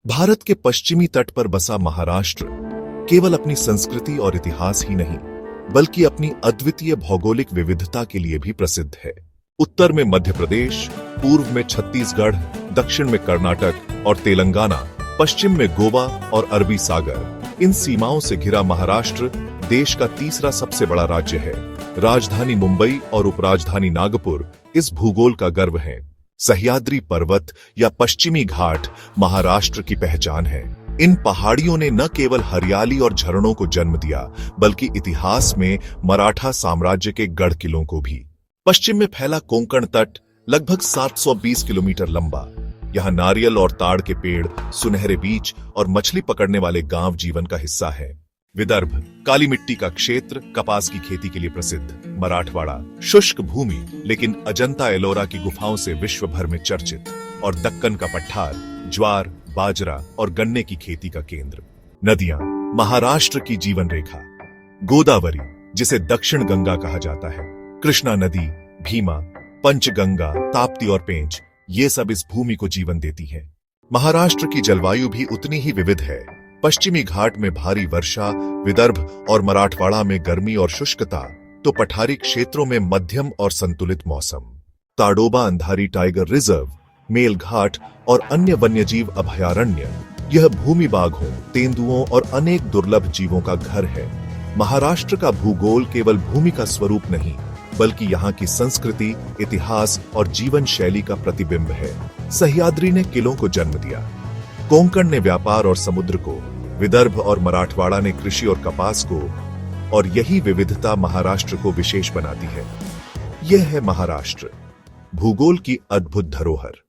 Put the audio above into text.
भारत के पश्चिमी तट पर बसा महाराष्ट्र केवल अपनी संस्कृति और इतिहास ही नहीं, बल्कि अपनी अद्वितीय भौगोलिक विविधता के लिए भी प्रसिद्ध है। उत्तर में मध्य प्रदेश, पूर्व में छत्तीसगढ़, दक्षिण में कर्नाटक और तेलंगाना, पश्चिम में गोवा और अरबी सागर। इन सीमाओं से घिरा महाराष्ट्र देश का तीसरा सबसे बड़ा राज्य है। राजधानी मुंबई और उपराजधानी नागपुर इस भूगोल का गर्व है। सह्याद्री पर्वत या पश्चिमी घाट महाराष्ट्र की पहचान है। इन पहाड़ियों ने न केवल हरियाली और झरनों को जन्म दिया, बल्कि इतिहास में मराठा साम्राज्य के गढ़ किलों को भी। पश्चिम में फैला कोंकण तट लगभग 720 किलोमीटर लंबा। यहाँ नारियल और ताड़ के पेड़, सुनहरे बीच और मछली पकड़ने वाले गांव जीवन का हिस्सा है। विदर्भ काली मिट्टी का क्षेत्र, कपास की खेती के लिए प्रसिद्ध। मराठवाड़ा शुष्क भूमि लेकिन अजंता एलोरा की गुफाओं से विश्व भर में चर्चित। और दक्कन का पठार ज्वार, बाजरा और गन्ने की खेती का केंद्र। नदियां महाराष्ट्र की जीवन रेखा। गोदावरी, जिसे दक्षिण गंगा कहा जाता है, कृष्णा नदी, भीमा, पंचगंगा, ताप्ती और पेंच, ये सब इस भूमि को जीवन देती हैं। महाराष्ट्र की जलवायु भी उतनी ही विविध है। पश्चिमी घाट में भारी वर्षा, विदर्भ और मराठवाड़ा में गर्मी और शुष्कता, तो पठारी क्षेत्रों में मध्यम और संतुलित मौसम। ताडोबा अंधारी टाइगर रिजर्व, मेलघाट और अन्य वन्यजीव अभयारण्य, यह भूमि बाघों, तेंदुओं और अनेक दुर्लभ जीवों का घर है। महाराष्ट्र का भूगोल केवल भूमि का स्वरूप नहीं, बल्कि यहाँ की संस्कृति, इतिहास और जीवन शैली का प्रतिबिंब है। सह्याद्री ने किलों को जन्म दिया, कोंकण ने व्यापार और समुद्र को, विदर्भ और मराठवाड़ा ने कृषि और कपास को, और यही विविधता महाराष्ट्र को विशेष बनाती है। यह है महाराष्ट्र, भूगोल की अद्भुत धरोहर।